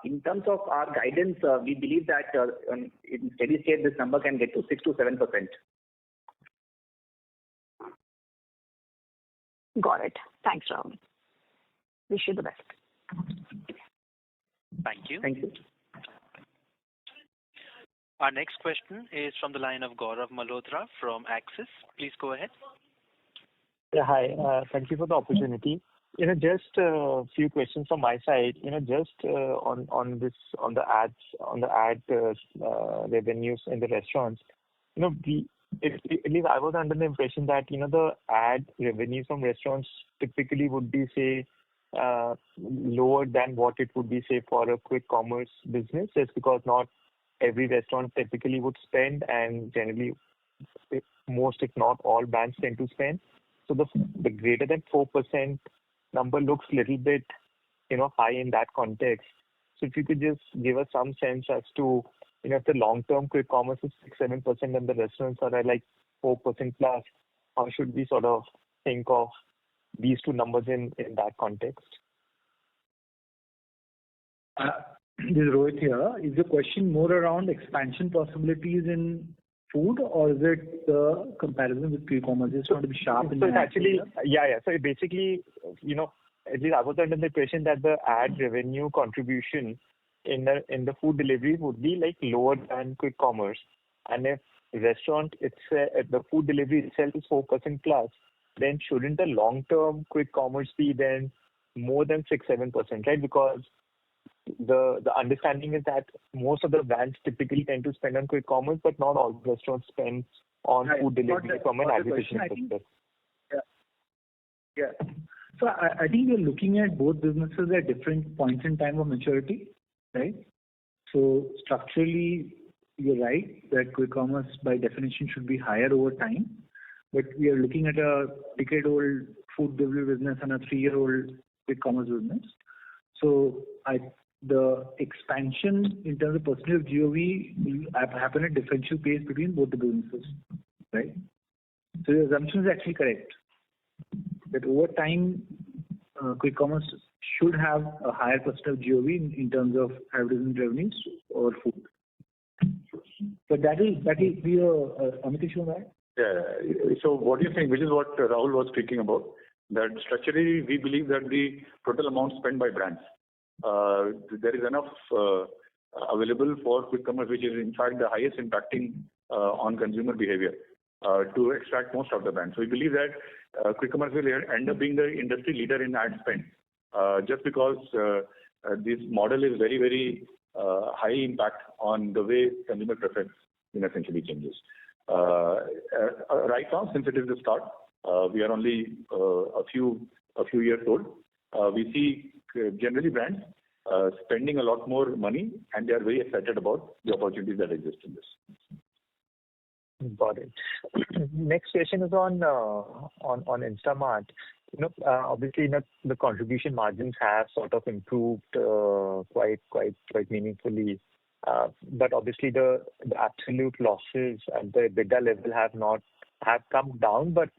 In terms of our guidance, we believe that in steady state, this number can get to 6 to 7%.
Got it. Thanks, Rahul. Wish you the best.
Thank you.
Thank you.
Our next question is from the line of Gaurav Malhotra from Axis. Please go ahead.
Yeah, hi. Thank you for the opportunity. Just a few questions from my side. Just on the ad revenues in the restaurants. At least I was under the impression that the ad revenue from restaurants typically would be say lower than what it would be say for a quick commerce business, just because not every restaurant typically would spend, and generally most if not all brands tend to spend. So the greater than 4% number looks a little bit high in that context. So if you could just give us some sense as to if the long-term quick commerce is 6-7% and the restaurants are at like 4% plus, how should we sort of think of these two numbers in that context?
This is Rohit here. Is the question more around expansion possibilities in food, or is it the comparison with quick commerce? Just want to be sharp in
so
that.
Actually, yeah. So basically, at least I was under the impression that the ad revenue contribution in the food delivery would be like lower than quick commerce, and if restaurant the food delivery itself is 4% plus, then shouldn't the long term quick commerce be then more than 6-7%, right? Because the understanding is that most of the brands typically tend to spend on quick commerce, but not all restaurants spend on food delivery from an advertising perspective.
Yeah. So I think we're looking at both businesses at different points in time of maturity, right? So structurally, you're right that quick commerce by definition should be higher over time, but we are looking at a decade-old food delivery business and a 3-year-old quick commerce business. So the expansion in terms of percentage of GOV will happen at differential pace between both the businesses, right? So the assumption is actually correct that over time, quick commerce should have a higher percentage of GOV in terms of advertising revenues or food. But that will be a Amitesh on that.
Yeah. So what do you think, which is what Rahul was speaking about, that structurally we believe that the total amount spent by brands, there is enough available for quick commerce, which is in fact the highest impacting on consumer behavior, to extract most of the brands. So we believe that quick commerce will end up being the industry leader in ad spend, just because this model is very, very high impact on the way consumer preference essentially changes. Right now, since it is the start, we are only a few years old. We see generally brands spending a lot more money, and they are very excited about the opportunities that exist in this.
Got it. Next question is on Instamart. Obviously, the contribution margins have sort of improved quite meaningfully, but obviously the absolute losses at the EBITDA level have come down, but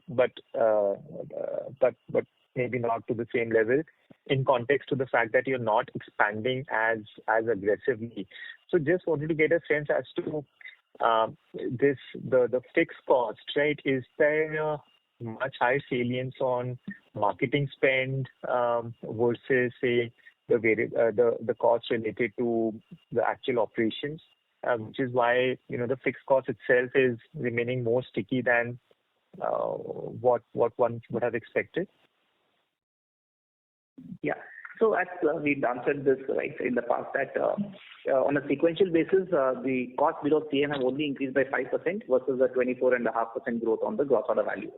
maybe not to the same level in context to the fact that you're not expanding as aggressively. So just wanted to get a sense as to the fixed cost, right? Is there much higher salience on marketing spend versus, say, the costs related to the actual operations, which is why the fixed cost itself is remaining more sticky than what one would have expected?
Yeah. So as we've answered this right in the past, that on a sequential basis, the cost below CM have only increased by 5% versus the 24.5% growth on the gross order value.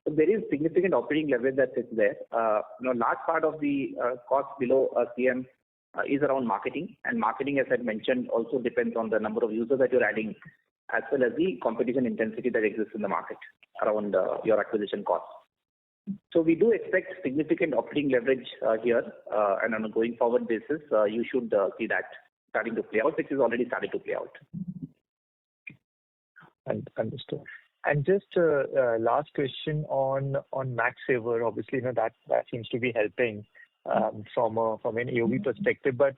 So there is significant operating leverage that sits there. Large part of the cost below CM is around marketing, and marketing, as I mentioned, also depends on the number of users that you're adding, as well as the competition intensity that exists in the market around your acquisition costs. So we do expect significant operating leverage here, and on a going forward basis, you should see that starting to play out, which is already started to play out.
Understood. And just last question on Max Saver. Obviously, that seems to be helping from an AOV perspective. But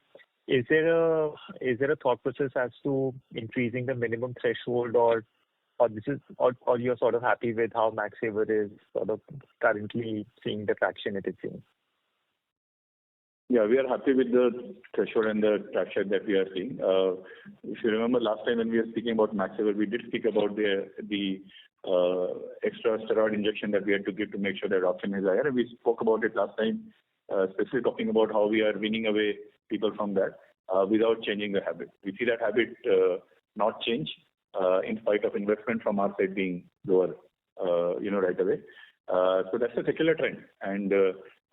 is there a thought process as to increasing the minimum threshold, or you're sort of happy with how Max Saver is sort of currently seeing the traction it is seeing?
Yeah, we are happy with the threshold and the traction that we are seeing. If you remember last time when we were speaking about Max Saver, we did speak about the extra steroid injection that we had to give to make sure that adoption is higher. And we spoke about it last time, especially talking about how we are winning away people from that without changing the habit. We see that habit not change in spite of investment from our side being lower, right away. So that's a secular trend, and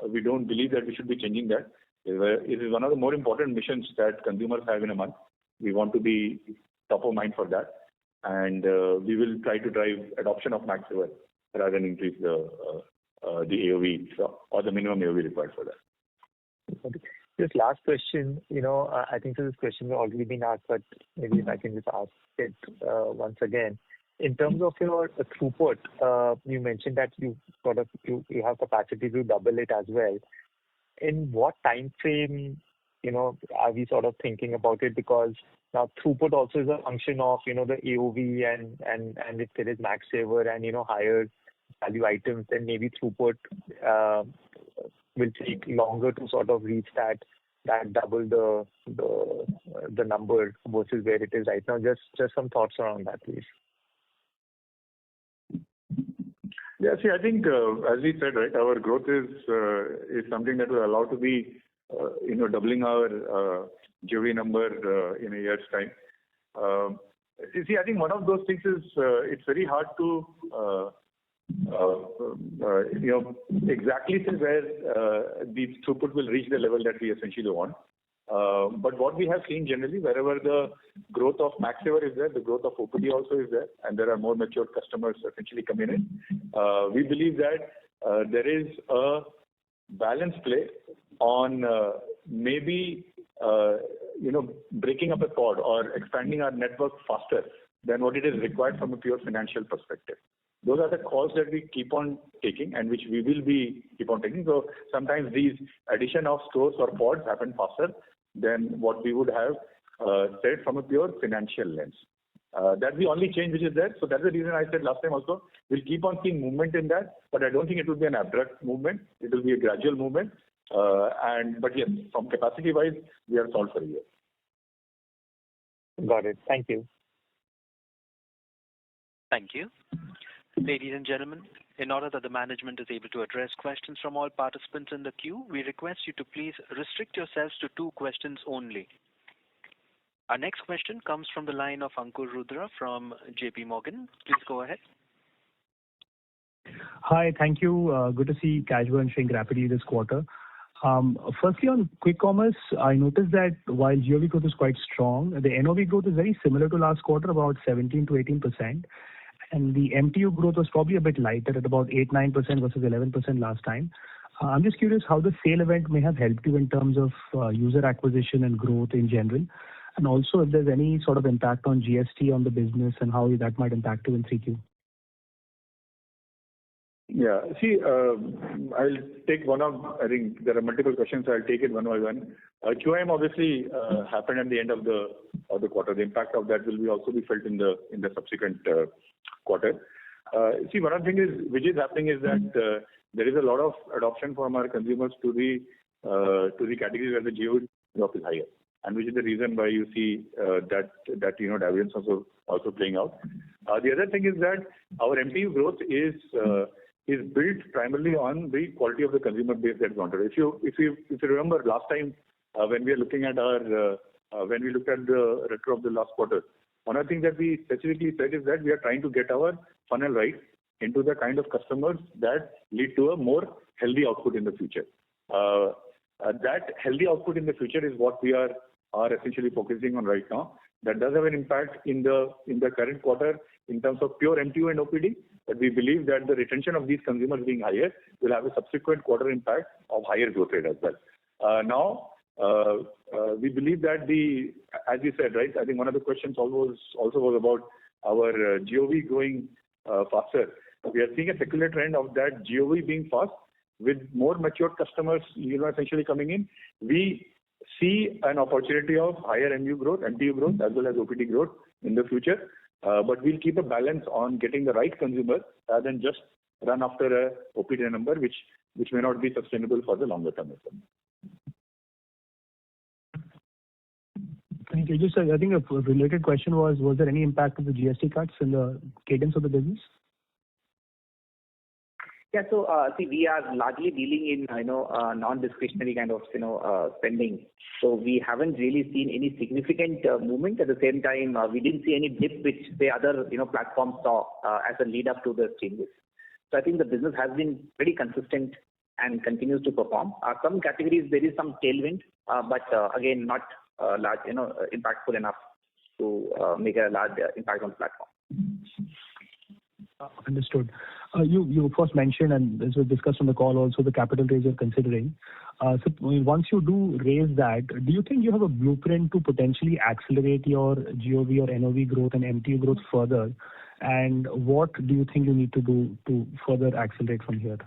we don't believe that we should be changing that. It is one of the more important missions that consumers have in a month. We want to be top of mind for that, and we will try to drive adoption of Max Saver rather than increase the AOV or the minimum AOV required for that.
Okay. Just last question. I think this question has already been asked, but maybe if I can just ask it once again. In terms of your throughput, you mentioned that you have capacity to double it as well. In what time frame, are we sort of thinking about it? Because now throughput also is a function of, the AOV and if there is Max Saver and, higher value items, then maybe throughput will take longer to sort of reach that double the number versus where it is right now. Just some thoughts around that, please.
Yeah, see, I think as we said, right, our growth is something that will allow to be, doubling our GOV number in a year's time. You see, I think one of those things is it's very hard to exactly say where the throughput will reach the level that we essentially want. But what we have seen generally, wherever the growth of Max Saver is there, the growth of OPD also is there, and there are more mature customers essentially coming in. We believe that there is a balance play on maybe breaking up a pod or expanding our network faster than what it is required from a pure financial perspective. Those are the calls that we keep on taking and which we will be keep on taking. So sometimes these addition of stores or pods happen faster than what we would have said from a pure financial lens. That's the only change which is there. So that's the reason I said last time also, we'll keep on seeing movement in that, but I don't think it will be an abrupt movement. It will be a gradual movement. But yes, from capacity wise, we are solved for a year.
Got it. Thank you.
Thank you. Ladies and gentlemen, in order that the management is able to address questions from all participants in the queue, we request you to please restrict yourselves to 2 questions only. Our next question comes from the line of Ankur Rudra from JP Morgan. Please go ahead.
Hi, thank you. Good to see cash burn shrink rapidly this quarter. Firstly, on quick commerce, I noticed that while GOV growth is quite strong, the NOV growth is very similar to last quarter, about 17 to 18%. And the MTU growth was probably a bit lighter at about 8-9% versus 11% last time. I'm just curious how the sale event may have helped you in terms of user acquisition and growth in general, and also if there's any sort of impact on GST on the business and how that might impact you in 3Q.
Yeah, see, I'll take I think there are multiple questions, so I'll take it one by one. QIM obviously happened at the end of the quarter. The impact of that will also be felt in the subsequent quarter. See, one of the things which is happening is that there is a lot of adoption from our consumers to the categories where the GOV drop is higher, and which is the reason why you see that divergence also playing out. The other thing is that our MTU growth is built primarily on the quality of the consumer base that we wanted. If you remember last time when we looked at the retro of the last quarter, one of the things that we specifically said is that we are trying to get our funnel right into the kind of customers that lead to a more healthy output in the future. That healthy output in the future is what we are essentially focusing on right now. That does have an impact in the current quarter in terms of pure MTU and OPD, but we believe that the retention of these consumers being higher will have a subsequent quarter impact of higher growth rate as well. We believe that as you said, right, I think one of the questions also was about our GOV growing faster. We are seeing a secular trend of that GOV being fast with more mature customers, essentially coming in. We see an opportunity of higher MTU growth as well as OPD growth in the future. But we'll keep a balance on getting the right consumer rather than just run after a OPD number, which may not be sustainable for the longer term as well.
Thank you. Just, I think a related question was there any impact of the GST cuts in the cadence of the business?
Yeah. So, see, we are largely dealing in, non-discretionary kind of, spending. So we haven't really seen any significant movement. At the same time, we didn't see any dip which the other, platforms saw as a lead up to the changes. So I think the business has been pretty consistent and continues to perform. Some categories there is some tailwind, but again, not large, impactful enough to make a large impact on the platform.
Understood. You first mentioned, and this was discussed on the call also, the capital raise you're considering. So once you do raise that, do you think you have a blueprint to potentially accelerate your GOV or NOV growth and MTU growth further? And what do you think you need to do to further accelerate from here?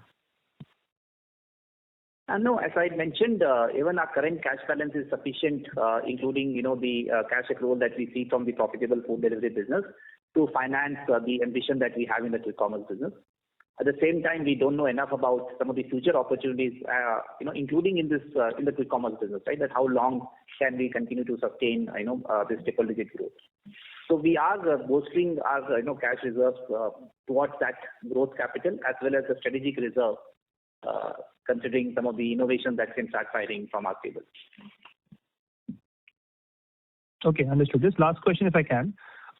No, as I mentioned, even our current cash balance is sufficient, including the cash accrual that we see from the profitable food delivery business, to finance the ambition that we have in the quick commerce business. At the same time, we don't know enough about some of the future opportunities, including in this in the quick commerce business, right? That how long can we continue to sustain, this triple-digit growth? So we are bolstering our cash reserves towards that growth capital as well as the strategic reserve, considering some of the innovations that can start firing from our table.
Okay, understood. Just last question, if I can.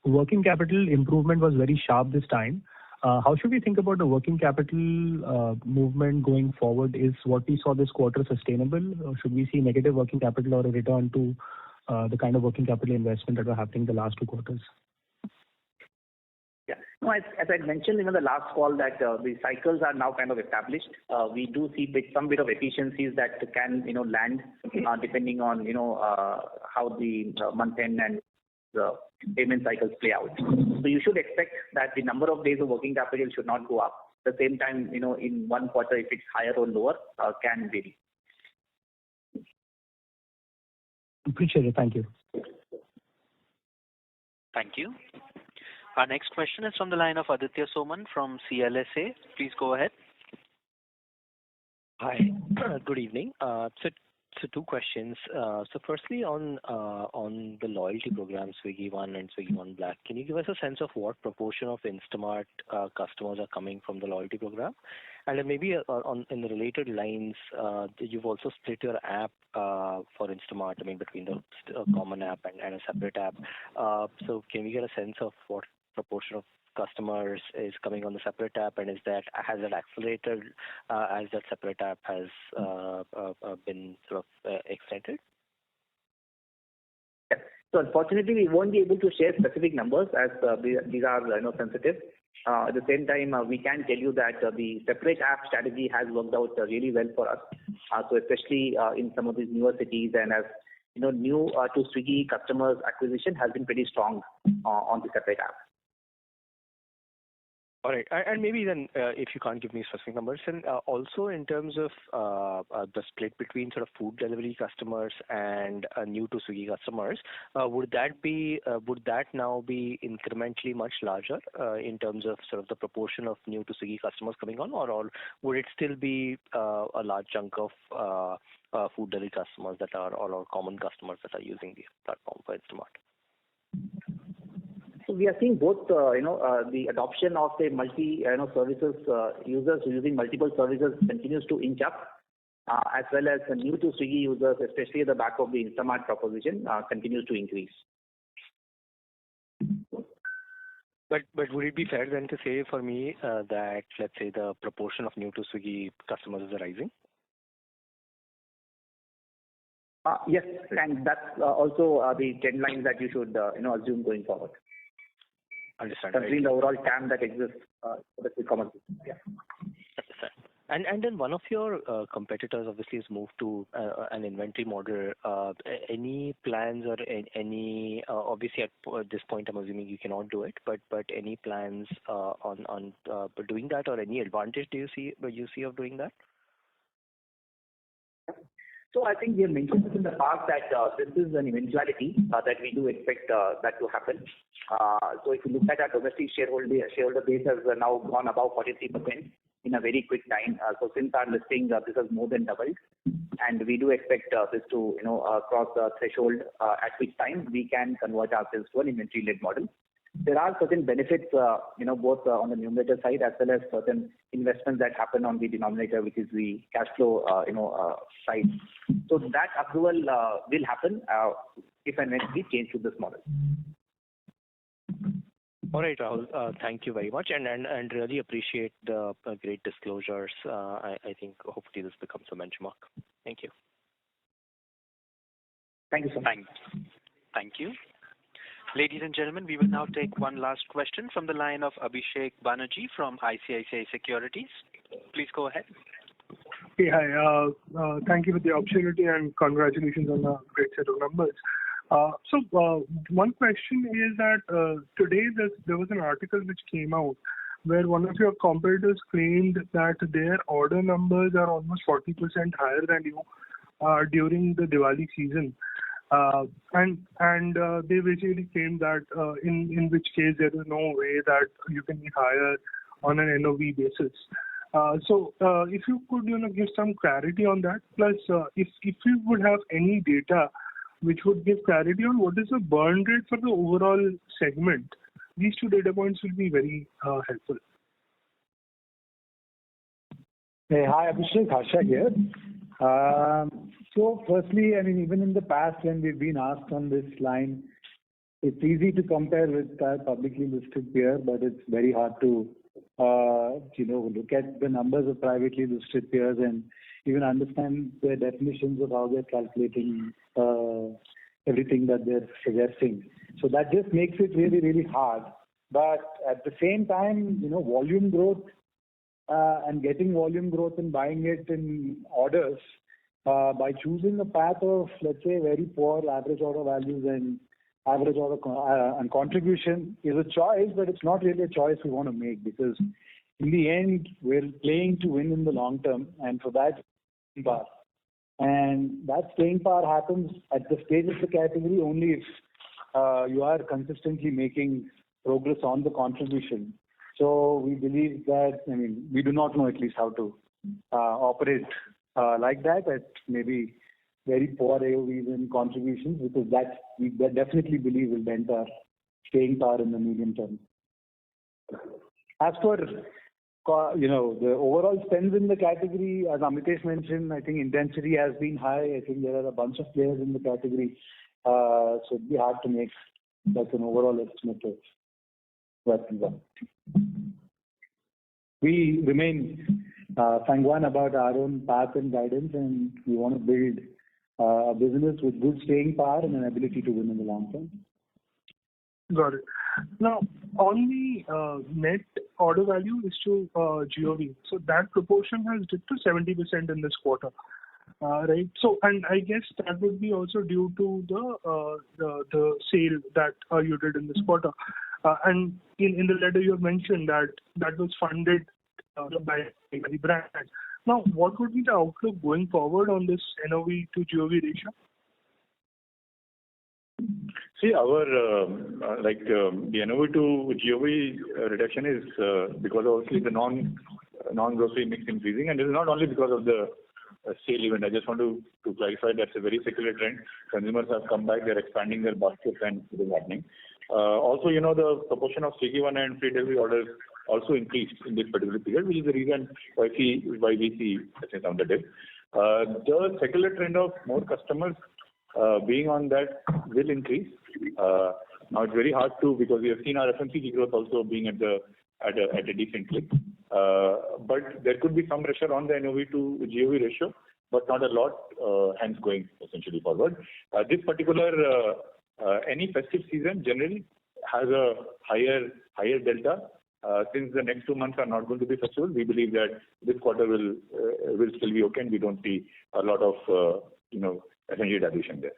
Working capital improvement was very sharp this time. How should we think about the working capital movement going forward? Is what we saw this quarter sustainable, or should we see negative working capital or a return to the kind of working capital investment that were happening the last 2 quarters?
Yeah. No, as I mentioned in the last call that the cycles are now kind of established. We do see some bit of efficiencies that can land depending on how the month end and the payment cycles play out. So you should expect that the number of days of working capital should not go up. At the same time, in one quarter, if it's higher or lower, can vary.
Appreciate it. Thank you.
Thank you. Our next question is from the line of Aditya Soman from CLSA. Please go ahead.
Hi. Good evening. So 2 questions. So firstly, on the loyalty program, Swiggy One and Swiggy One Black, can you give us a sense of what proportion of Instamart customers are coming from the loyalty program? And then maybe in the related lines, you've also split your app for Instamart, between the common app and a separate app. So can we get a sense of what proportion of customers is coming on the separate app, and has that accelerated as that separate app has been sort of extended?
Yeah. So unfortunately, we won't be able to share specific numbers as these are sensitive. At the same time, we can tell you that the separate app strategy has worked out really well for us. So especially in some of these newer cities, and as new to Swiggy customers acquisition has been pretty strong on the separate app.
All right. And maybe then, if you can't give me specific numbers, and also in terms of the split between sort of food delivery customers and new to Swiggy customers, would that now be incrementally much larger in terms of sort of the proportion of new to Swiggy customers coming on, or would it still be a large chunk of food delivery customers that are or common customers that are using the platform for Instamart?
So we are seeing both, the adoption of the services, users using multiple services continues to inch up, as well as the new to Swiggy users, especially at the back of the Instamart proposition, continues to increase.
But would it be fair then to say for me that, let's say, the proportion of new to Swiggy customers is rising?
Yes, and that's also the trend line that you should assume going forward.
Understand.
Considering the overall TAM that exists for the quick commerce business. Yeah.
Understand. And then one of your competitors obviously has moved to an inventory model. Any plans or any obviously at this point I'm assuming you cannot do it, but any plans on doing that, or any advantage do you see of doing that?
So I think we have mentioned this in the past that this is an eventuality that we do expect that to happen. So if you look at our domestic shareholder base has now gone above 43% in a very quick time. So since our listing, this has more than doubled, and we do expect this to cross the threshold at which time we can convert ourselves to an inventory-led model. There are certain benefits, both on the numerator side as well as certain investments that happen on the denominator, which is the cash flow, side. So that approval will happen if and when we change to this model.
All right, Rahul. Thank you very much, and really appreciate the great disclosures. I think hopefully this becomes a benchmark. Thank you.
Thank you so much.
Thank you. Ladies and gentlemen, we will now take one last question from the line of Abhishek Banerjee from ICICI Securities. Please go ahead.
Hey, hi. Thank you for the opportunity and congratulations on a great set of numbers. So one question is that today there was an article which came out where one of your competitors claimed that their order numbers are almost 40% higher than you during the Diwali season. And they basically claim that in which case there is no way that you can be higher on an NOV basis. So if you could give some clarity on that, plus if you would have any data which would give clarity on what is the burn rate for the overall segment, these two data points will be very helpful.
Hey, hi Abhishek, Harsha here. So firstly, I mean, even in the past when we've been asked on this line, it's easy to compare with our publicly listed peer, but it's very hard to, look at the numbers of privately listed peers and even understand the definitions of how they're calculating everything that they're suggesting. So that just makes it really, really hard. But at the same time, volume growth and getting volume growth and buying it in orders, by choosing a path of, let's say, very poor average order values and average order and contribution is a choice, but it's not really a choice we want to make, because in the end, we're playing to win in the long term, and for that, and that staying power happens at the stage of the category only if you are consistently making progress on the contribution. So we believe that, we do not know at least how to operate like that at maybe very poor AOVs and contributions, because that we definitely believe will dent our staying power in the medium term. As for the overall spends in the category, as Amitesh mentioned, I think intensity has been high. I think there are a bunch of players in the category, so it'd be hard to make like an overall estimate of what we want. We remain sanguine about our own path and guidance, and we want to build a business with good staying power and an ability to win in the long term.
Got it. Now, on the net order value is to GOV, so that proportion has dipped to 70% in this quarter, right? So, and I guess that would be also due to the sale that you did in this quarter. And in the letter you have mentioned that that was funded by the brand. Now, what would be the outlook going forward on this NOV to GOV ratio?
See, our the NOV to GOV reduction is because obviously the non-grocery mix increasing, and it is not only because of the sale event. I just want to clarify that's a very secular trend. Consumers have come back, they're expanding their baskets, and it is happening. Also, the proportion of Swiggy One and free delivery orders also increased in this particular period, which is the reason why we see such a down the dip. The secular trend of more customers being on that will increase. Now it's very hard to, because we have seen our FMCG growth also being at a decent clip. But there could be some pressure on the NOV to GOV ratio, but not a lot, hence going essentially forward. This particular any festive season generally has a higher delta. Since the next 2 months are not going to be festival, we believe that this quarter will still be okay, and we don't see a lot of FMCG dilution there.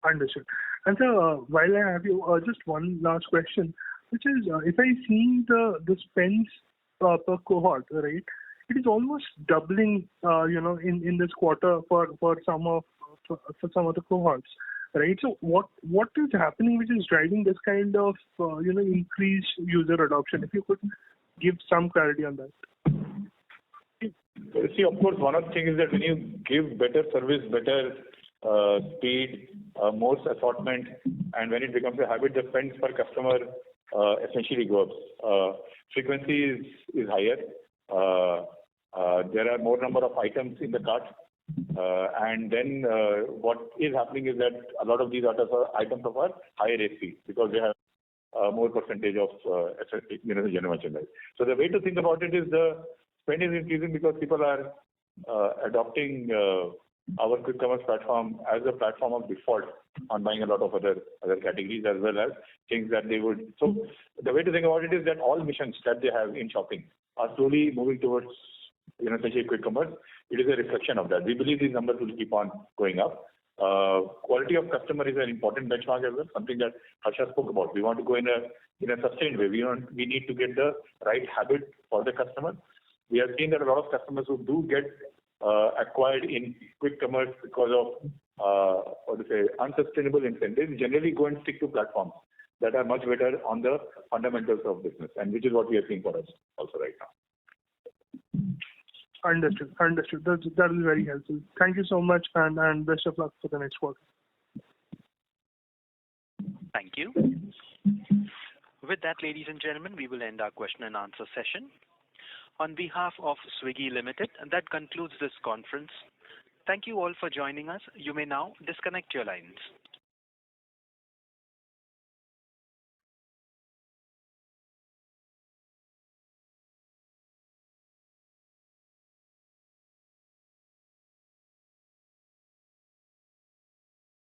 Understood. And so, while I have you, just one last question, which is, if I see the spends per cohort, right, it is almost doubling, in this quarter for some of the cohorts, right? So, what is happening which is driving this kind of increased user adoption? If you could give some clarity on that.
See, of course, one of the things is that when you give better service, better speed, more assortment, and when it becomes a habit, the spends per customer essentially goes up. Frequency is higher. There are more number of items in the cart. And then what is happening is that a lot of these items are higher AC because they have more percentage of general merchandise. So the way to think about it is the spend is increasing because people are adopting our quick commerce platform as a platform of default on buying a lot of other categories as well as things that they would. So the way to think about it is that all missions that they have in shopping are slowly moving towards essentially quick commerce. It is a reflection of that. We believe these numbers will keep on going up. Quality of customer is an important benchmark as well, something that Harsha spoke about. We want to go in a sustained way. We need to get the right habit for the customer. We have seen that a lot of customers who do get acquired in quick commerce because of unsustainable incentives generally go and stick to platforms that are much better on the fundamentals of business, and which is what we are seeing for us also right now.
Understood. That is very helpful. Thank you so much, and best of luck for the next quarter.
Thank you. With that, ladies and gentlemen, we will end our question and answer session. On behalf of Swiggy Limited, that concludes this conference. Thank you all for joining us. You may now disconnect your lines.